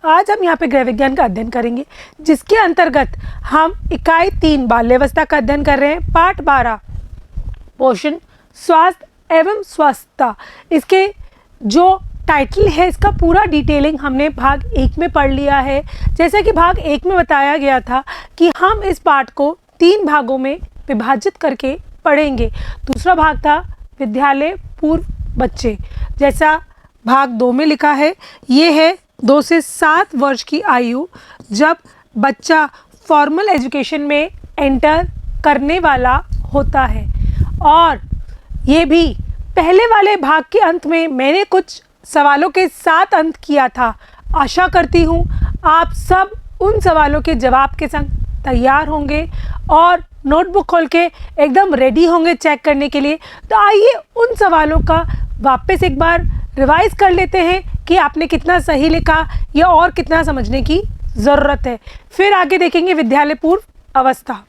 आज हम यहाँ पे गृह विज्ञान का अध्ययन करेंगे, जिसके अंतर्गत हम इकाई 3 बाल्यावस्था का अध्ययन कर रहे हैं। पाठ 12 पोषण, स्वास्थ्य एवं स्वस्थता। इसके जो टाइटल है, इसका पूरा डिटेलिंग हमने भाग 1 में पढ़ लिया है। जैसा कि भाग 1 में बताया गया था कि हम इस पाठ को 3 भागों में विभाजित करके पढ़ेंगे। दूसरा भाग था विद्यालय पूर्व बच्चे, जैसा भाग 2 में लिखा है। ये है 2 से 7 वर्ष की आयु, जब बच्चा फॉर्मल एजुकेशन में एंटर करने वाला होता है। और ये भी पहले वाले भाग के अंत में मैंने कुछ सवालों के साथ अंत किया था। आशा करती हूँ आप सब उन सवालों के जवाब के संग तैयार होंगे और नोटबुक खोल के एकदम रेडी होंगे चेक करने के लिए। तो आइए उन सवालों का वापस एक बार रिवाइज कर लेते हैं कि आपने कितना सही लिखा या और कितना समझने की ज़रूरत है। फिर आगे देखेंगे विद्यालय पूर्व अवस्था।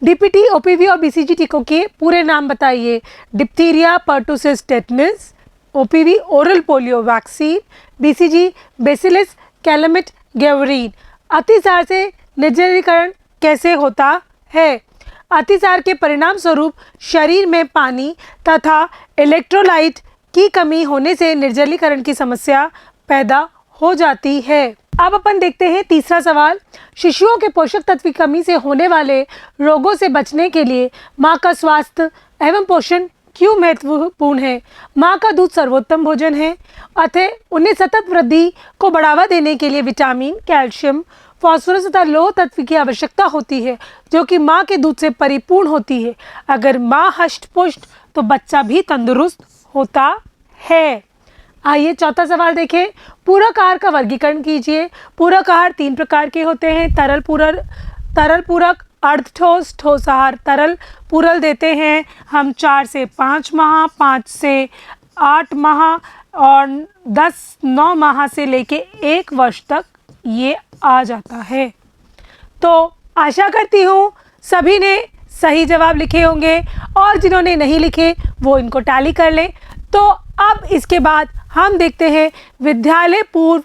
डीपीटी, ओपीवी और बीसीजी टीकों के पूरे नाम बताइए। Diphtheria, pertussis tetanus, OPV oral polio vaccine, BCG bacillus Calmette Guerin. अतिसार से निर्जलीकरण कैसे होता है? अतिसार के परिणाम स्वरूप शरीर में पानी तथा इलेक्ट्रोलाइट की कमी होने से निर्जलीकरण की समस्या पैदा हो जाती है। अब अपन देखते हैं तीसरा सवाल। शिशुओं के पोषक तत्व की कमी से होने वाले रोगों से बचने के लिए माँ का स्वास्थ्य एवं पोषण क्यों महत्वपूर्ण है? माँ का दूध सर्वोत्तम भोजन है, अतः उन्हें सतत वृद्धि को बढ़ावा देने के लिए विटामिन, कैल्शियम, फास्फोरस तथा लौह तत्व की आवश्यकता होती है, जो कि माँ के दूध से परिपूर्ण होती है। अगर माँ हष्ट पुष्ट तो बच्चा भी तंदुरुस्त होता है। आइए चौथा सवाल देखें। पूरक आहार का वर्गीकरण कीजिए। पूरक आहार 3 प्रकार के होते हैं। तरल पूरक, अर्ध ठोस, ठोस आहार। तरल पूरक देते हैं हम 4 से 5 माह, 5 से 8 माह और 9 माह से लेके 1 वर्ष तक ये आ जाता है। तो आशा करती हूँ सभी ने सही जवाब लिखे होंगे और जिन्होंने नहीं लिखे वो इनको टैली कर लें। तो अब इसके बाद हम देखते हैं विद्यालय पूर्व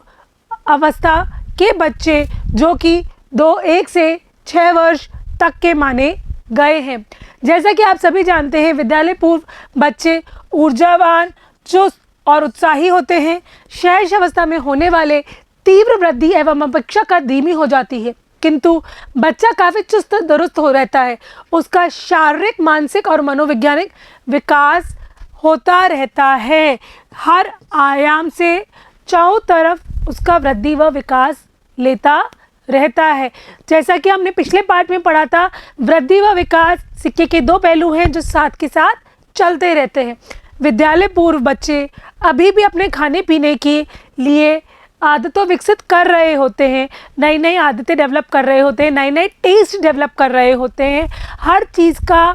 अवस्था के बच्चे, जो कि 1 से 6 वर्ष तक के माने गए हैं। जैसा कि आप सभी जानते हैं, विद्यालय पूर्व बच्चे ऊर्जावान, चुस्त और उत्साही होते हैं। शैशव अवस्था में होने वाले तीव्र वृद्धि एवं अपेक्षा धीमी हो जाती है, किंतु बच्चा काफ़ी चुस्त दुरुस्त हो रहता है। उसका शारीरिक, मानसिक और मनोवैज्ञानिक विकास होता रहता है। हर आयाम से चारों तरफ उसका वृद्धि व विकास लेता रहता है। जैसा कि हमने पिछले पार्ट में पढ़ा था, वृद्धि व विकास सिक्के के 2 पहलू हैं जो साथ के साथ चलते रहते हैं। विद्यालय पूर्व बच्चे अभी भी अपने खाने पीने के लिए आदतों विकसित कर रहे होते हैं, नई नई आदतें डेवलप कर रहे होते हैं, नए नए टेस्ट डेवलप कर रहे होते हैं, हर चीज़ का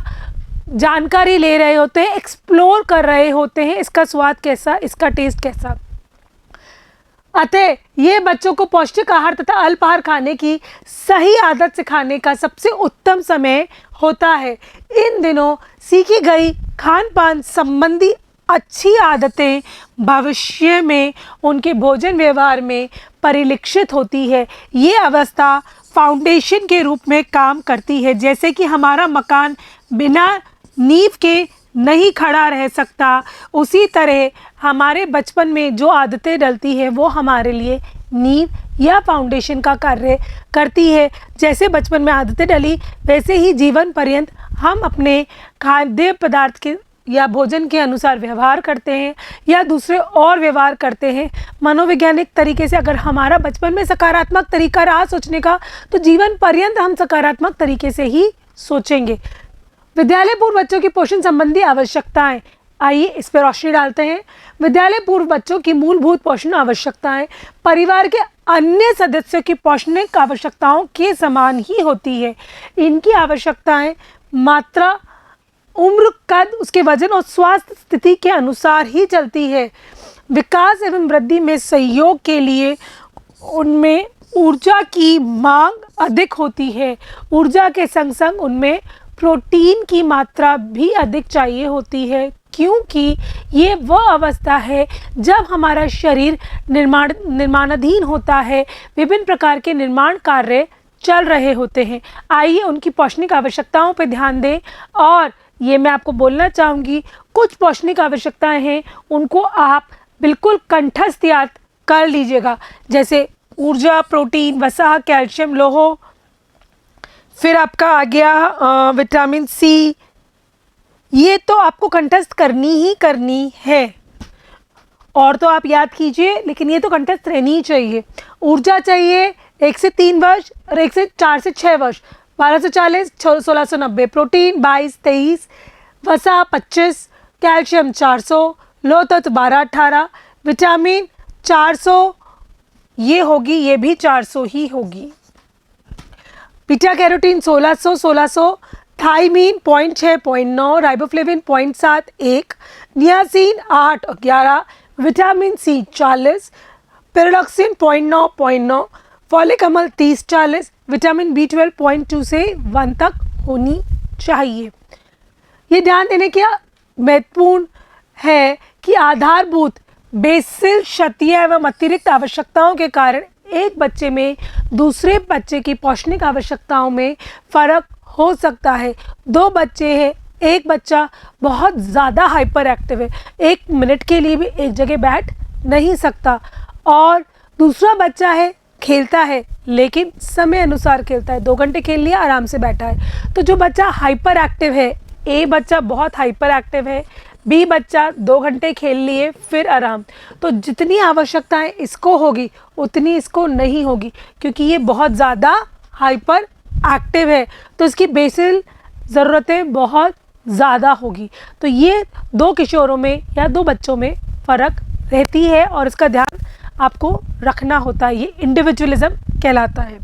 जानकारी ले रहे होते हैं, एक्सप्लोर कर रहे होते हैं, इसका स्वाद कैसा, इसका टेस्ट कैसा। अतः ये बच्चों को पौष्टिक आहार तथा अल्पाहार खाने की सही आदत सिखाने का सबसे उत्तम समय होता है। इन दिनों सीखी गई खान पान संबंधी अच्छी आदतें भविष्य में उनके भोजन व्यवहार में परिलक्षित होती है। ये अवस्था फाउंडेशन के रूप में काम करती है। जैसे कि हमारा मकान बिना नींव के नहीं खड़ा रह सकता, उसी तरह हमारे बचपन में जो आदतें डलती हैं वो हमारे लिए नींव या फाउंडेशन का कार्य करती है। जैसे बचपन में आदतें डली, वैसे ही जीवन पर्यंत हम अपने खाद्य पदार्थ के या भोजन के अनुसार व्यवहार करते हैं या दूसरे और व्यवहार करते हैं। मनोवैज्ञानिक तरीके से अगर हमारा बचपन में सकारात्मक तरीका रहा सोचने का, तो जीवन पर्यंत हम सकारात्मक तरीके से ही सोचेंगे। विद्यालय पूर्व बच्चों की पोषण संबंधी आवश्यकताएं, आइए इस पर रोशनी डालते हैं। विद्यालय पूर्व बच्चों की मूलभूत पोषण आवश्यकताएं परिवार के अन्य सदस्यों की पौष्टिक आवश्यकताओं के समान ही होती है। इनकी आवश्यकताएं मात्रा, उम्र, कद, उसके वजन और स्वास्थ्य स्थिति के अनुसार ही चलती है। विकास एवं वृद्धि में सहयोग के लिए उनमें ऊर्जा की मांग अधिक होती है। ऊर्जा के संग संग उनमें प्रोटीन की मात्रा भी अधिक चाहिए होती है। क्योंकि ये वह अवस्था है जब हमारा शरीर निर्माणाधीन होता है, विभिन्न प्रकार के निर्माण कार्य चल रहे होते हैं। आइए उनकी पौष्टिक आवश्यकताओं पर ध्यान दें। और ये मैं आपको बोलना चाहूँगी, कुछ पौष्टिक आवश्यकताएं हैं, उनको आप बिल्कुल कंठस्थ याद कर लीजिएगा, जैसे ऊर्जा, प्रोटीन, वसा, कैल्शियम, लोह। फिर आपका आ गया विटामिन सी। ये तो आपको कंठस्थ करनी ही करनी है, और तो आप याद कीजिए, लेकिन ये तो कंठस्थ रहनी ही चाहिए। ऊर्जा चाहिए 1 से 3 वर्ष और 1 से 4 से 6 वर्ष, 1240, 1690। प्रोटीन 22-23, वसा 25, कैल्शियम 400, लोह तत्व 12-18, विटामिन 400 ये होगी, ये भी 400 ही होगी। Beta carotene 1600, thiamine 0.6-0.9, riboflavin 0.7-1, niacin 8 और 11, विटामिन सी 40, पेरोडॉक्सिन 0.9-0.9, फॉलिक अम्ल 30-40, विटामिन B12 0.2 से 1 तक होनी चाहिए। ये ध्यान देने की महत्वपूर्ण है कि आधारभूत बेसिल क्षतीय एवं अतिरिक्त आवश्यकताओं के कारण एक बच्चे में दूसरे बच्चे की पौष्टिक आवश्यकताओं में फ़र्क हो सकता है। 2 बच्चे हैं, एक बच्चा बहुत ज़्यादा हाइपर एक्टिव है, 1 मिनट के लिए भी एक जगह बैठ नहीं सकता, और दूसरा बच्चा है खेलता है लेकिन समय अनुसार खेलता है, 2 घंटे खेल लिया आराम से बैठा है। तो जो बच्चा हाइपर एक्टिव है, ए बच्चा बहुत हाइपर एक्टिव है, बी बच्चा 2 घंटे खेल लिए फिर आराम। तो जितनी आवश्यकताएं इसको होगी उतनी इसको नहीं होगी, क्योंकि ये बहुत ज़्यादा हाइपर एक्टिव है, तो इसकी बेसिल ज़रूरतें बहुत ज़्यादा होगी। तो ये 2 किशोरों में या 2 बच्चों में फ़र्क रहती है, और इसका ध्यान आपको रखना होता है। ये इंडिविजुअलिज्म कहलाता है।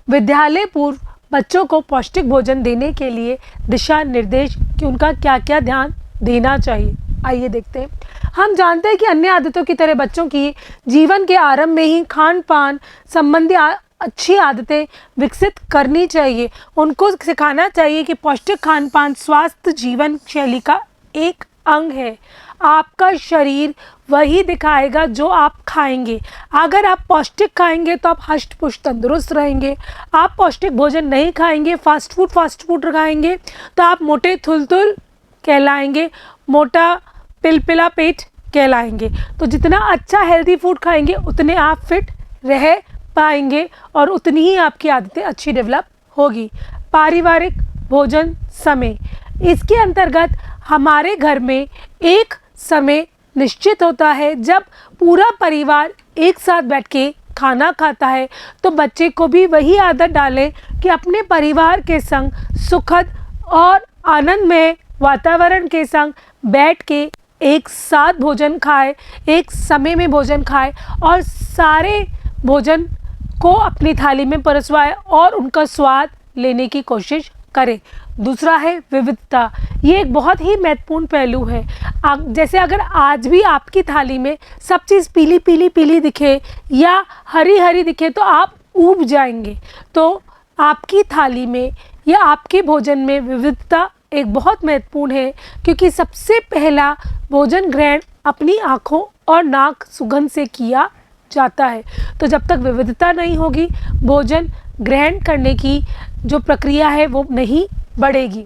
विद्यालय पूर्व बच्चों को पौष्टिक भोजन देने के लिए दिशा निर्देश कि उनका क्या क्या ध्यान देना चाहिए, आइए देखते हैं। हम जानते हैं कि अन्य आदतों की तरह बच्चों की जीवन के आरंभ में ही खान पान संबंधी अच्छी आदतें विकसित करनी चाहिए। उनको सिखाना चाहिए कि पौष्टिक खान पान स्वास्थ्य जीवन शैली का एक अंग है। आपका शरीर वही दिखाएगा जो आप खाएंगे। अगर आप पौष्टिक खाएंगे तो आप हष्ट पुष्ट तंदुरुस्त रहेंगे। आप पौष्टिक भोजन नहीं खाएंगे, फास्ट फूड खाएंगे, तो आप मोटे थुलथुल कहलाएंगे, मोटा पिलपिला पेट कहलाएंगे। तो जितना अच्छा हेल्दी फूड खाएंगे उतने आप फिट रह पाएंगे और उतनी ही आपकी आदतें अच्छी डेवलप होगी। पारिवारिक भोजन समय, इसके अंतर्गत हमारे घर में एक समय निश्चित होता है जब पूरा परिवार एक साथ बैठ के खाना खाता है। तो बच्चे को भी वही आदत डालें कि अपने परिवार के संग सुखद और आनंदमय वातावरण के संग बैठ के एक साथ भोजन खाए, एक समय में भोजन खाए और सारे भोजन को अपनी थाली में परसवाए और उनका स्वाद लेने की कोशिश करें। दूसरा है विविधता। ये एक बहुत ही महत्वपूर्ण पहलू है। जैसे अगर आज भी आपकी थाली में सब चीज़ पीली पीली पीली दिखे या हरी हरी दिखे तो आप ऊब जाएंगे। तो आपकी थाली में या आपके भोजन में विविधता एक बहुत महत्वपूर्ण है, क्योंकि सबसे पहला भोजन ग्रहण अपनी आँखों और नाक सुगंध से किया जाता है। तो जब तक विविधता नहीं होगी, भोजन ग्रहण करने की जो प्रक्रिया है वो नहीं बढ़ेगी।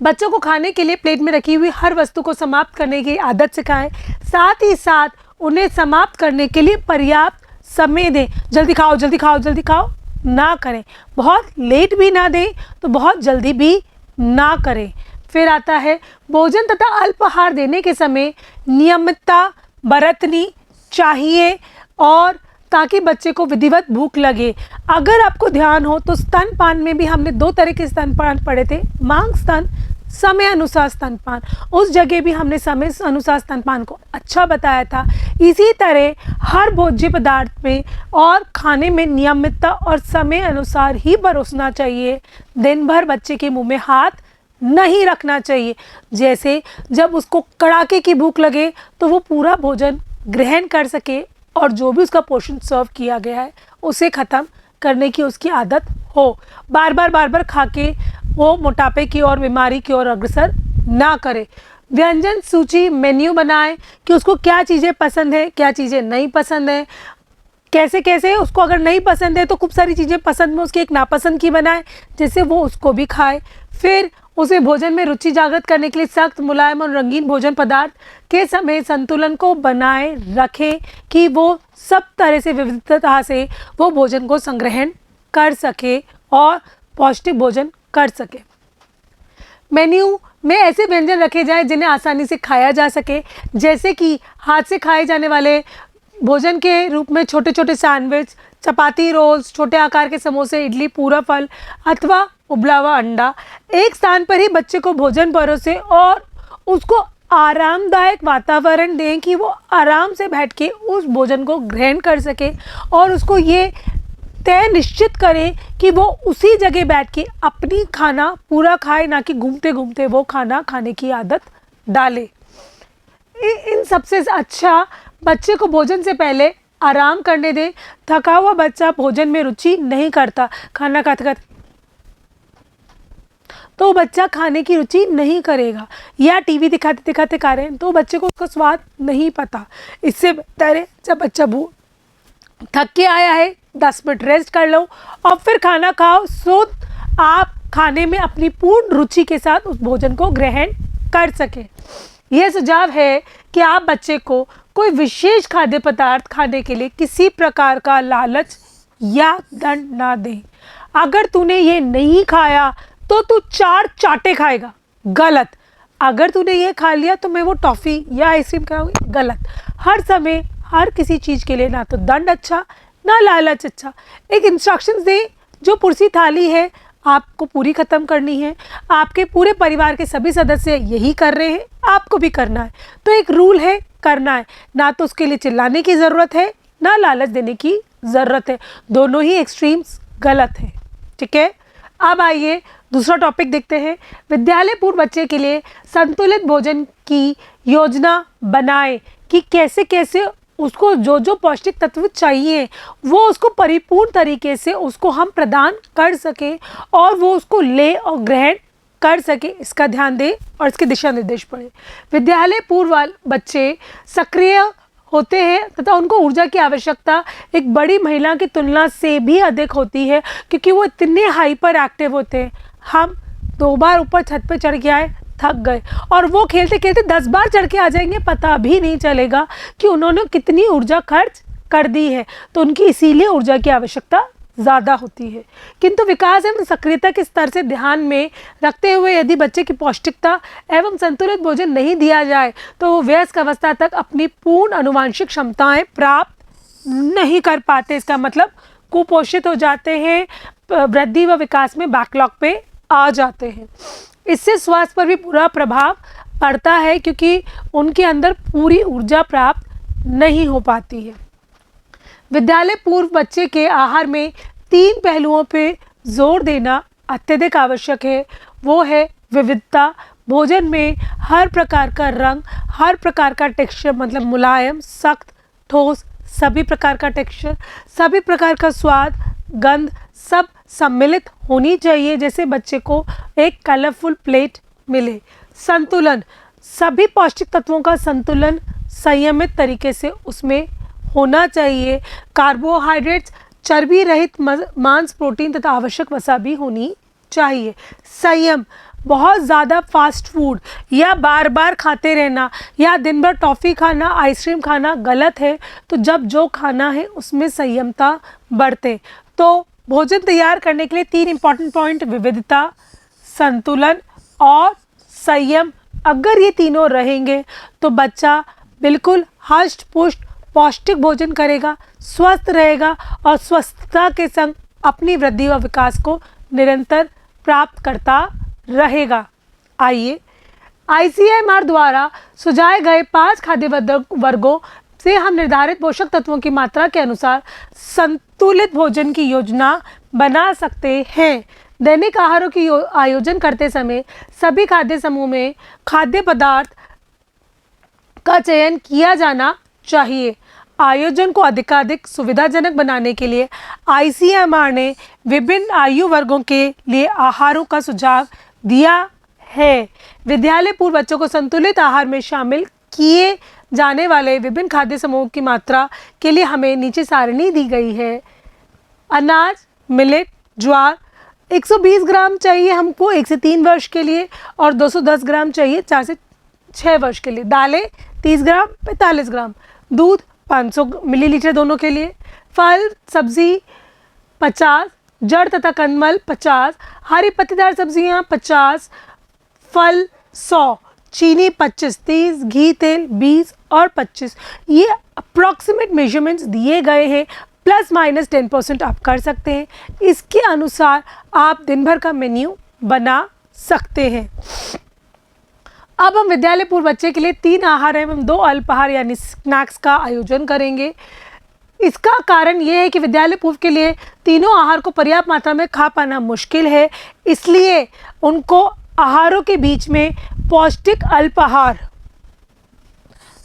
बच्चों को खाने के लिए प्लेट में रखी हुई हर वस्तु को समाप्त करने की आदत सिखाएं। साथ ही साथ उन्हें समाप्त करने के लिए पर्याप्त समय दें। जल्दी खाओ जल्दी खाओ जल्दी खाओ ना करें, बहुत लेट भी ना दें तो बहुत जल्दी भी ना करें। फिर आता है भोजन तथा अल्पाहार देने के समय नियमितता बरतनी चाहिए, और ताकि बच्चे को विधिवत भूख लगे। अगर आपको ध्यान हो तो स्तनपान में भी हमने 2 तरह के स्तनपान पढ़े थे, मांग स्तन, समय अनुसार स्तनपान। उस जगह भी हमने समय अनुसार स्तनपान को अच्छा बताया था। इसी तरह हर भोज्य पदार्थ में और खाने में नियमितता और समय अनुसार ही परोसना चाहिए। दिन भर बच्चे के मुंह में हाथ नहीं रखना चाहिए। जैसे जब उसको कड़ाके की भूख लगे तो वो पूरा भोजन ग्रहण कर सके और जो भी उसका पोषण सर्व किया गया है उसे ख़त्म करने की उसकी आदत हो। बार बार खा के वो मोटापे की और बीमारी की ओर अग्रसर ना करे। व्यंजन सूची मेन्यू बनाएं कि उसको क्या चीज़ें पसंद है, क्या चीज़ें नहीं पसंद है, कैसे कैसे उसको अगर नहीं पसंद है तो खूब सारी चीज़ें पसंद में उसकी एक नापसंद की बनाए जिससे वो उसको भी खाए। फिर उसे भोजन में रुचि जागृत करने के लिए सख्त, मुलायम और रंगीन भोजन पदार्थ के समय संतुलन को बनाए रखें कि वो सब तरह से विविधता से वो भोजन को संग्रहण कर सके और पौष्टिक भोजन कर सके। मेन्यू में ऐसे व्यंजन रखे जाएं जिन्हें आसानी से खाया जा सके, जैसे कि हाथ से खाए जाने वाले भोजन के रूप में छोटे छोटे सैंडविच, चपाती, रोल्स, छोटे आकार के समोसे, इडली, पूरा फल अथवा उबला हुआ अंडा। एक स्थान पर ही बच्चे को भोजन परोसे और उसको आरामदायक वातावरण दें कि वो आराम से बैठ के उस भोजन को ग्रहण कर सके और उसको ये तय निश्चित करें कि वो उसी जगह बैठ के अपनी खाना पूरा खाए, ना कि घूमते घूमते वो खाना खाने की आदत डाले। इन सबसे अच्छा बच्चे को भोजन से पहले आराम करने दें। थका हुआ बच्चा भोजन में रुचि नहीं करता, खाना खाते खाते तो बच्चा खाने की रुचि नहीं करेगा, या टीवी दिखाते दिखाते खा रहे हैं तो बच्चे को उसका स्वाद नहीं पता। इससे बेहतर है जब बच्चा थक के आया है 10 मिनट रेस्ट कर लो और फिर खाना खाओ, सो आप खाने में अपनी पूर्ण रुचि के साथ उस भोजन को ग्रहण कर सकें। यह सुझाव है कि आप बच्चे को कोई विशेष खाद्य पदार्थ खाने के लिए किसी प्रकार का लालच या दंड ना दें। अगर तूने ये नहीं खाया तो तू 4 चाटे खाएगा, गलत। अगर तूने ये खा लिया तो मैं वो टॉफ़ी या आइसक्रीम खाऊंगी, गलत। हर समय हर किसी चीज़ के लिए ना तो दंड अच्छा ना लालच अच्छा। एक इंस्ट्रक्शंस दें, जो पुरसी थाली है आपको पूरी ख़त्म करनी है, आपके पूरे परिवार के सभी सदस्य यही कर रहे हैं, आपको भी करना है, तो एक रूल है, करना है। ना तो उसके लिए चिल्लाने की ज़रूरत है ना लालच देने की ज़रूरत है, दोनों ही एक्सट्रीम्स गलत है। ठीक है, अब आइए दूसरा टॉपिक देखते हैं। विद्यालय पूर्व बच्चे के लिए संतुलित भोजन की योजना बनाएं कि कैसे कैसे उसको जो जो पौष्टिक तत्व चाहिए वो उसको परिपूर्ण तरीके से उसको हम प्रदान कर सकें और वो उसको ले और ग्रहण कर सके, इसका ध्यान दें और इसके दिशा निर्देश पढ़ें। विद्यालय पूर्व बच्चे सक्रिय होते हैं तथा उनको ऊर्जा की आवश्यकता एक बड़ी महिला की तुलना से भी अधिक होती है, क्योंकि वो इतने हाइपर एक्टिव होते हैं। हम 2 बार ऊपर छत पे चढ़ के आए, थक गए, और वो खेलते खेलते 10 बार चढ़ के आ जाएंगे, पता भी नहीं चलेगा कि उन्होंने कितनी ऊर्जा खर्च कर दी है। तो उनकी इसीलिए ऊर्जा की आवश्यकता ज़्यादा होती है। किंतु विकास एवं सक्रियता के स्तर से ध्यान में रखते हुए यदि बच्चे की पौष्टिकता एवं संतुलित भोजन नहीं दिया जाए तो वो वयस्क अवस्था तक अपनी पूर्ण आनुवांशिक क्षमताएं प्राप्त नहीं कर पाते। इसका मतलब कुपोषित हो जाते हैं, वृद्धि व विकास में बैकलॉग पे आ जाते हैं। इससे स्वास्थ्य पर भी बुरा प्रभाव पड़ता है, क्योंकि उनके अंदर पूरी ऊर्जा प्राप्त नहीं हो पाती है। विद्यालय पूर्व बच्चे के आहार में 3 पहलुओं पे जोर देना अत्यधिक आवश्यक है। वो है विविधता, भोजन में हर प्रकार का रंग, हर प्रकार का टेक्सचर, मतलब मुलायम, सख्त, ठोस, सभी प्रकार का टेक्सचर, सभी प्रकार का स्वाद, गंध सब सम्मिलित होनी चाहिए, जैसे बच्चे को एक कलरफुल प्लेट मिले। संतुलन, सभी पौष्टिक तत्वों का संतुलन संयमित तरीके से उसमें होना चाहिए। कार्बोहाइड्रेट्स, चर्बी रहित मांस, प्रोटीन तथा आवश्यक वसा भी होनी चाहिए। संयम, बहुत ज़्यादा फास्ट फूड या बार बार खाते रहना या दिन भर टॉफ़ी खाना, आइसक्रीम खाना गलत है। तो जब जो खाना है उसमें संयमता बरतें। तो भोजन तैयार करने के लिए 3 इंपॉर्टेंट पॉइंट, विविधता, संतुलन और संयम, अगर ये तीनों रहेंगे तो बच्चा बिल्कुल हष्ट पुष्ट पौष्टिक भोजन करेगा, स्वस्थ रहेगा और स्वस्थता के संग अपनी वृद्धि व विकास को निरंतर प्राप्त करता रहेगा। आइए ICMR द्वारा सुझाए गए 5 खाद्य वर्गों से हम निर्धारित पोषक तत्वों की मात्रा के अनुसार संतुलित भोजन की योजना बना सकते हैं। दैनिक आहारों की आयोजन करते समय सभी खाद्य समूह में खाद्य पदार्थ का चयन किया जाना चाहिए। आयोजन को अधिकाधिक सुविधाजनक बनाने के लिए ICMR ने विभिन्न आयु वर्गों के लिए आहारों का सुझाव दिया है। विद्यालय पूर्व बच्चों को संतुलित आहार में शामिल किए जाने वाले विभिन्न खाद्य समूहों की मात्रा के लिए हमें नीचे सारणी दी गई है। अनाज, मिलेट, ज्वार 120 ग्राम चाहिए हमको 1 से 3 वर्ष के लिए, और 210 ग्राम चाहिए 4 से 6 वर्ष के लिए। दालें 30 ग्राम 45 ग्राम, दूध 500 मिलीलीटर दोनों के लिए। फल सब्जी 50, जड़ तथा कंदमल 50, हरी पत्तेदार सब्जियां 50, फल 100, चीनी 25, 30, घी तेल 20 और 25। ये अप्रॉक्सीमेट मेजरमेंट्स दिए गए हैं, प्लस माइनस 10% आप कर सकते हैं। इसके अनुसार आप दिन भर का मेन्यू बना सकते हैं। अब हम विद्यालय पूर्व बच्चे के लिए 3 आहार एवं 2 अल्पाहार यानी स्नैक्स का आयोजन करेंगे। इसका कारण ये है कि विद्यालय पूर्व के लिए तीनों आहार को पर्याप्त मात्रा में खा पाना मुश्किल है, इसलिए उनको आहारों के बीच में पौष्टिक अल्पाहार,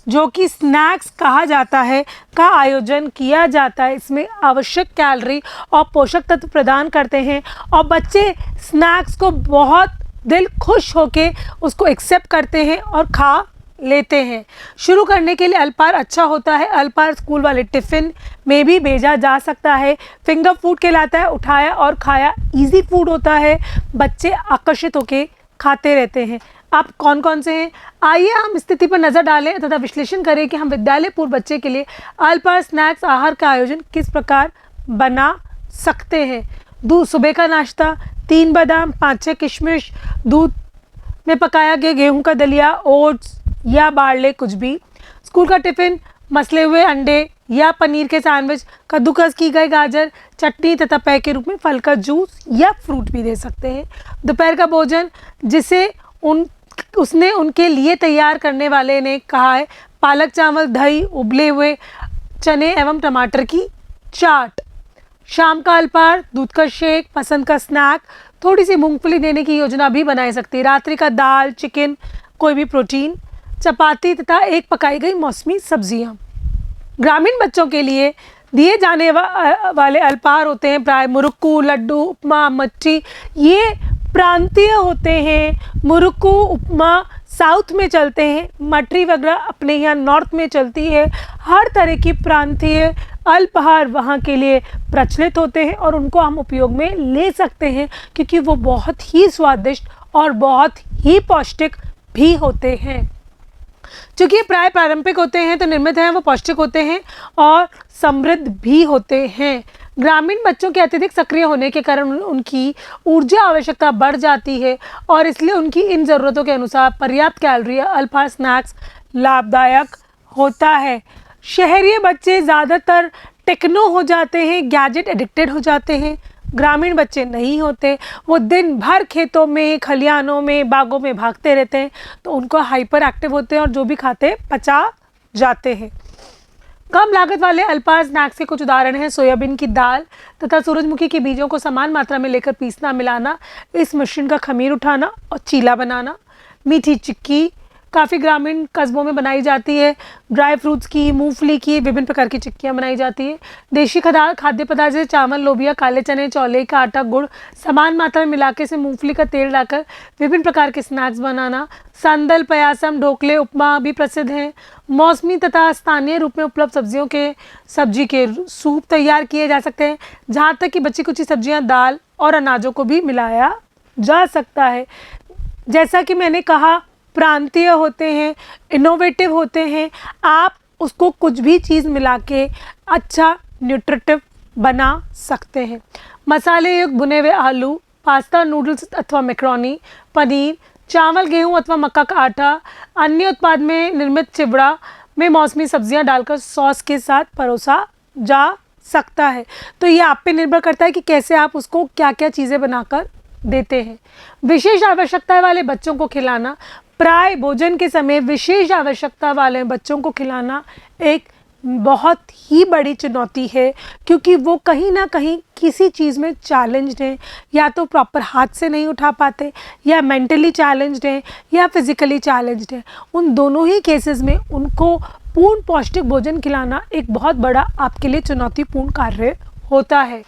जो कि स्नैक्स कहा जाता है, का आयोजन किया जाता है। इसमें आवश्यक कैलोरी और पोषक तत्व प्रदान करते हैं और बच्चे स्नैक्स को बहुत दिल खुश होके उसको एक्सेप्ट करते हैं और खा लेते हैं। शुरू करने के लिए अल्पाहार अच्छा होता है। अल्पाहार स्कूल वाले टिफ़िन में भी भेजा जा सकता है। फिंगर फूड कहलाता है, उठाया और खाया इजी फूड होता है, बच्चे आकर्षित होके खाते रहते हैं। आप कौन कौन से हैं, आइए हम स्थिति पर नज़र डालें तथा विश्लेषण करें कि हम विद्यालय पूर्व बच्चे के लिए अल्पाहार स्नैक्स आहार का आयोजन किस प्रकार बना सकते हैं। दूध सुबह का नाश्ता 3 बादाम 5-6 किशमिश, दूध में पकाया गया गेहूं का दलिया, ओट्स या बार्ले कुछ भी। स्कूल का टिफ़िन मसले हुए अंडे या पनीर के सैंडविच, कद्दूकस की गई गाजर, चटनी तथा पेय के रूप में फल का जूस या फ्रूट भी दे सकते हैं। दोपहर का भोजन जिसे उसने उनके लिए तैयार करने वाले ने कहा है, पालक चावल, दही, उबले हुए चने एवं टमाटर की चाट। शाम का अल्पाहार दूध का शेक, पसंद का स्नैक, थोड़ी सी मूंगफली देने की योजना भी बनाई सकती है। रात्रि का दाल, चिकन, कोई भी प्रोटीन, चपाती तथा एक पकाई गई मौसमी सब्जियां। ग्रामीण बच्चों के लिए दिए जाने वाले अल्पाहार होते हैं प्राय मुरुक्कू, लड्डू, उपमा, मट्ठी। ये प्रांतीय होते हैं। मुरुक्कू, उपमा साउथ में चलते हैं, मटरी वगैरह अपने यहाँ नॉर्थ में चलती है। हर तरह की प्रांतीय अल्पाहार वहाँ के लिए प्रचलित होते हैं और उनको हम उपयोग में ले सकते हैं क्योंकि वो बहुत ही स्वादिष्ट और बहुत ही पौष्टिक भी होते हैं। चूँकि ये प्राय पारंपरिक होते हैं तो निर्मित हैं, वो पौष्टिक होते हैं और समृद्ध भी होते हैं। ग्रामीण बच्चों के अत्यधिक सक्रिय होने के कारण उनकी ऊर्जा आवश्यकता बढ़ जाती है और इसलिए उनकी इन ज़रूरतों के अनुसार पर्याप्त कैलोरी अल्पाहार स्नैक्स लाभदायक होता है। शहरी बच्चे ज़्यादातर टेक्नो हो जाते हैं, गैजेट एडिक्टेड हो जाते हैं। ग्रामीण बच्चे नहीं होते, वो दिन भर खेतों में, खलिहानों में, बागों में भागते रहते हैं, तो उनको हाइपर एक्टिव होते हैं और जो भी खाते हैं पचा जाते हैं। कम लागत वाले अल्पाहार स्नैक्स के कुछ उदाहरण हैं सोयाबीन की दाल तथा सूरजमुखी के बीजों को समान मात्रा में लेकर पीसना, मिलाना, इस मिश्रण का खमीर उठाना और चीला बनाना। मीठी चिक्की काफ़ी ग्रामीण कस्बों में बनाई जाती है। ड्राई फ्रूट्स की, मूंगफली की विभिन्न प्रकार की चिक्कियाँ बनाई जाती है। देशी खाद्य पदार्थ जैसे चावल, लोबिया, काले चने, चौले का आटा, गुड़ समान मात्रा में मिलाकर से मूंगफली का तेल डालकर विभिन्न प्रकार के स्नैक्स बनाना। संदल, पयासम, ढोकले, उपमा भी प्रसिद्ध हैं। मौसमी तथा स्थानीय रूप में उपलब्ध सब्जी के सूप तैयार किए जा सकते हैं, जहाँ तक कि बची कुछ सब्जियाँ, दाल और अनाजों को भी मिलाया जा सकता है। जैसा कि मैंने कहा, प्रांतीय होते हैं, इनोवेटिव होते हैं। आप उसको कुछ भी चीज़ मिला के अच्छा न्यूट्रिटिव बना सकते हैं। मसाले युक्त भुने हुए आलू, पास्ता, नूडल्स अथवा मैक्रोनी, पनीर, चावल, गेहूं अथवा मक्का का आटा, अन्य उत्पाद में निर्मित चिवड़ा में मौसमी सब्जियां डालकर सॉस के साथ परोसा जा सकता है। तो ये आप पे निर्भर करता है कि कैसे आप उसको क्या क्या चीज़ें बनाकर देते हैं। विशेष आवश्यकता वाले बच्चों को खिलाना, प्राय भोजन के समय विशेष आवश्यकता वाले बच्चों को खिलाना एक बहुत ही बड़ी चुनौती है क्योंकि वो कहीं ना कहीं किसी चीज़ में चैलेंज्ड हैं, या तो प्रॉपर हाथ से नहीं उठा पाते, या मेंटली चैलेंज्ड हैं, या फिज़िकली चैलेंज्ड हैं। उन दोनों ही केसेस में उनको पूर्ण पौष्टिक भोजन खिलाना एक बहुत बड़ा आपके लिए चुनौतीपूर्ण कार्य होता है।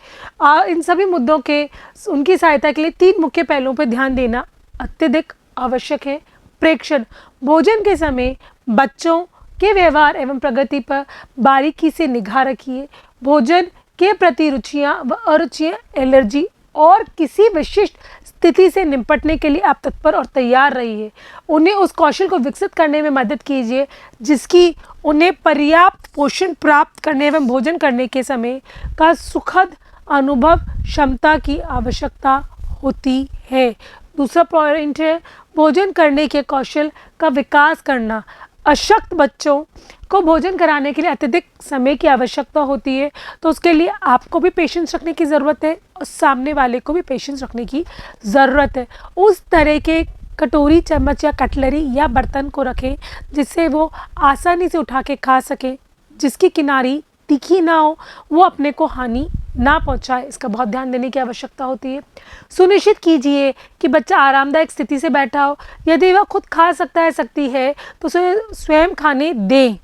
इन सभी मुद्दों के उनकी सहायता के लिए 3 मुख्य पहलुओं पर ध्यान देना अत्यधिक आवश्यक है। प्रेक्षण, भोजन के समय बच्चों के व्यवहार एवं प्रगति पर बारीकी से निगाह रखिए। भोजन के प्रति रुचियां व अरुचियां, एलर्जी और किसी विशिष्ट स्थिति से निपटने के लिए आप तत्पर और तैयार रहिए। उन्हें उस कौशल को विकसित करने में मदद कीजिए जिसकी उन्हें पर्याप्त पोषण प्राप्त करने एवं भोजन करने के समय का सुखद अनुभव क्षमता की आवश्यकता होती है। दूसरा पॉइंट है भोजन करने के कौशल का विकास करना। अशक्त बच्चों को भोजन कराने के लिए अत्यधिक समय की आवश्यकता होती है, तो उसके लिए आपको भी पेशेंस रखने की ज़रूरत है और सामने वाले को भी पेशेंस रखने की ज़रूरत है। उस तरह के कटोरी, चम्मच या कटलरी या बर्तन को रखें जिससे वो आसानी से उठा के खा सकें, जिसकी किनारी तीखी ना हो, वो अपने को हानि ना पहुंचाए, इसका बहुत ध्यान देने की आवश्यकता होती है। सुनिश्चित कीजिए कि बच्चा आरामदायक स्थिति से बैठा हो। यदि वह खुद खा सकता है, सकती है, तो उसे स्वयं खाने दें।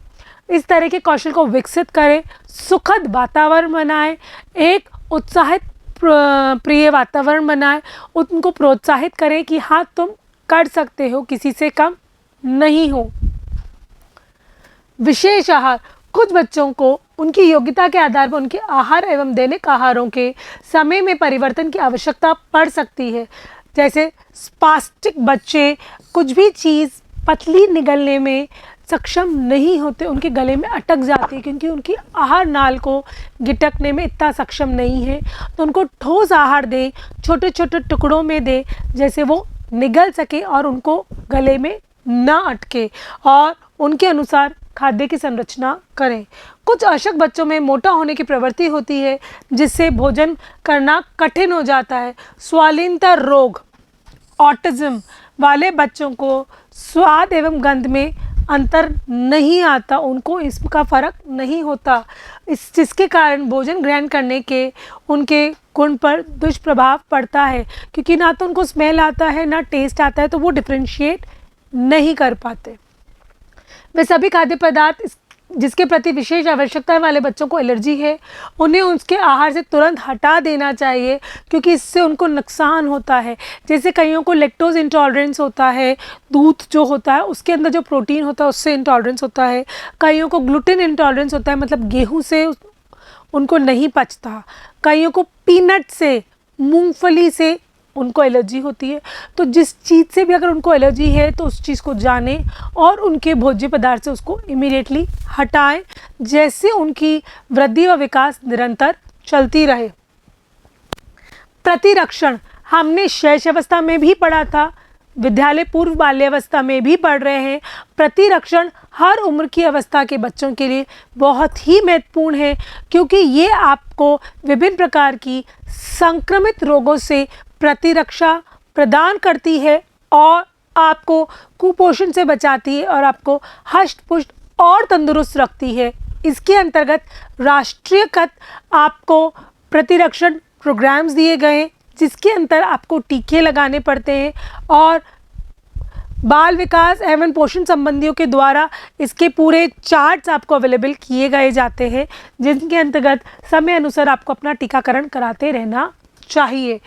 इस तरह के कौशल को विकसित करें। सुखद वातावरण बनाएं, एक उत्साहित प्रिय वातावरण बनाएं, उनको प्रोत्साहित करें कि हाँ तुम कर सकते हो, किसी से कम नहीं हो। विशेष आहार, कुछ बच्चों को उनकी योग्यता के आधार पर उनके आहार एवं दैनिक आहारों के समय में परिवर्तन की आवश्यकता पड़ सकती है। जैसे स्पास्टिक बच्चे कुछ भी चीज़ पतली निगलने में सक्षम नहीं होते, उनके गले में अटक जाती है क्योंकि उनकी आहार नाल को गिटकने में इतना सक्षम नहीं है। तो उनको ठोस आहार दें, छोटे छोटे टुकड़ों में दें जैसे वो निगल सके और उनको गले में ना अटके, और उनके अनुसार खाद्य की संरचना करें। कुछ अशक्त बच्चों में मोटा होने की प्रवृत्ति होती है जिससे भोजन करना कठिन हो जाता है। स्वालीनता रोग, ऑटिज्म वाले बच्चों को स्वाद एवं गंध में अंतर नहीं आता, उनको इसका फ़र्क नहीं होता, जिसके कारण भोजन ग्रहण करने के उनके गुण पर दुष्प्रभाव पड़ता है क्योंकि ना तो उनको स्मेल आता है ना टेस्ट आता है, तो वो डिफ्रेंशिएट नहीं कर पाते। वे सभी खाद्य पदार्थ जिसके प्रति विशेष आवश्यकता वाले बच्चों को एलर्जी है, उन्हें उसके आहार से तुरंत हटा देना चाहिए क्योंकि इससे उनको नुकसान होता है। जैसे कईयों को लैक्टोज इंटॉलरेंस होता है, दूध जो होता है उसके अंदर जो प्रोटीन होता है उससे इंटॉलरेंस होता है। कईयों को ग्लूटेन इंटॉलरेंस होता है, मतलब गेहूं से उनको नहीं पचता। कईयों को पीनट से, मूंगफली से उनको एलर्जी होती है। तो जिस चीज़ से भी अगर उनको एलर्जी है तो उस चीज़ को जानें और उनके भोज्य पदार्थ से उसको इमीडिएटली हटाएं, जैसे उनकी वृद्धि व विकास निरंतर चलती रहे। प्रतिरक्षण हमने शैशवावस्था में भी पढ़ा था, विद्यालय पूर्व बाल्यावस्था में भी पढ़ रहे हैं। प्रतिरक्षण हर उम्र की अवस्था के बच्चों के लिए बहुत ही महत्वपूर्ण है क्योंकि ये आपको विभिन्न प्रकार की संक्रमित रोगों से प्रतिरक्षा प्रदान करती है और आपको कुपोषण से बचाती है और आपको हष्ट पुष्ट और तंदुरुस्त रखती है। इसके अंतर्गत राष्ट्रीयकृत आपको प्रतिरक्षण प्रोग्राम्स दिए गए हैं जिसके अंतर आपको टीके लगाने पड़ते हैं और बाल विकास एवं पोषण संबंधियों के द्वारा इसके पूरे चार्ट्स आपको अवेलेबल किए गए जाते हैं जिनके अंतर्गत समय अनुसार आपको अपना टीकाकरण कराते रहना चाहिए।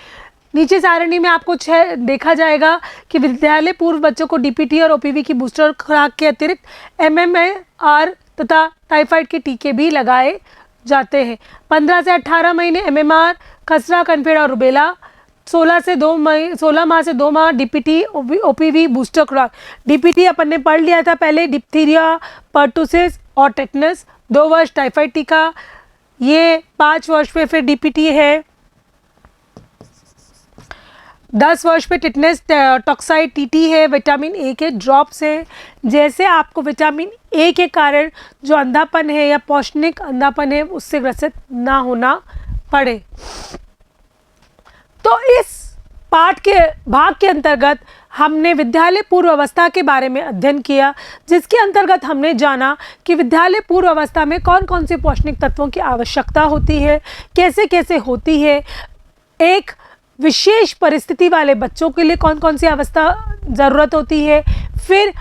नीचे सारणी में आपको 6 देखा जाएगा कि विद्यालय पूर्व बच्चों को डीपीटी और ओपीवी की बूस्टर खुराक के अतिरिक्त एमएमआर तथा टाइफाइड के टीके भी लगाए जाते हैं। 15 से 18 महीने एमएमआर, खसरा, कन्फेड और रुबेला। 16 माह से 2 माह डीपीटी ओपीवी बूस्टर खुराक। डीपीटी अपन ने पढ़ लिया था पहले, डिप्थीरिया, पर्टुसिस और टेटनस। 2 वर्ष टाइफाइड टीका, ये 5 वर्ष पे फिर डीपीटी है। 10 वर्ष पे टिटनेस टॉक्साइड टीटी है। विटामिन ए के ड्रॉप्स हैं। जैसे आपको विटामिन ए के कारण जो अंधापन है या पौष्टिक अंधापन है उससे ग्रसित ना होना पड़े। तो इस पाठ के भाग के अंतर्गत हमने विद्यालय पूर्व अवस्था के बारे में अध्ययन किया जिसके अंतर्गत हमने जाना कि विद्यालय पूर्व अवस्था में कौन कौन से पौष्टिक तत्वों की आवश्यकता होती है, कैसे कैसे होती है, एक विशेष परिस्थिति वाले बच्चों के लिए कौन कौन सी अवस्था ज़रूरत होती है, फिर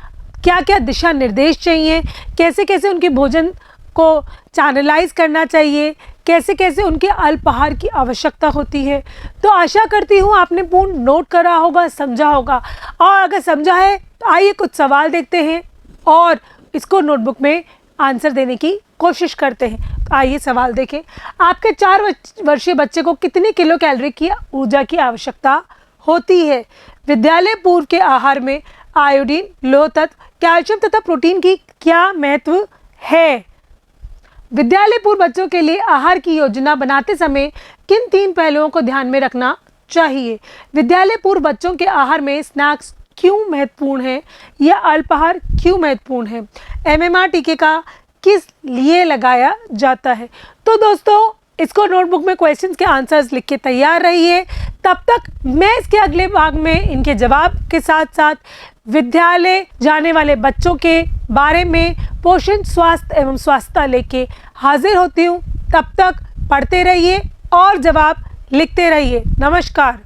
क्या क्या दिशा निर्देश चाहिए, कैसे कैसे उनके भोजन को चैनलाइज करना चाहिए, कैसे कैसे उनके अल्पाहार की आवश्यकता होती है। तो आशा करती हूँ आपने पूर्ण नोट करा होगा, समझा होगा। और अगर समझा है तो आइए कुछ सवाल देखते हैं और इसको नोटबुक में आंसर देने की कोशिश करते हैं। तो आइए सवाल देखें। आपके 4 वर्षीय बच्चे को कितने किलो कैलोरी की ऊर्जा की आवश्यकता होती है? विद्यालय पूर्व के आहार में आयोडीन, लौह तत्व, कैल्शियम तथा प्रोटीन की क्या महत्व है? विद्यालय पूर्व बच्चों के लिए आहार की योजना बनाते समय किन 3 पहलुओं को ध्यान में रखना चाहिए? विद्यालय पूर्व बच्चों के आहार में स्नैक्स क्यों महत्वपूर्ण है या अल्पाहार क्यों महत्वपूर्ण है? एमएमआर टीके का किस लिए लगाया जाता है? तो दोस्तों इसको नोटबुक में क्वेश्चंस के आंसर्स लिख के तैयार रहिए। तब तक मैं इसके अगले भाग में इनके जवाब के साथ साथ विद्यालय जाने वाले बच्चों के बारे में पोषण, स्वास्थ्य एवं स्वास्थ्यता लेके हाजिर होती हूँ। तब तक पढ़ते रहिए और जवाब लिखते रहिए। नमस्कार।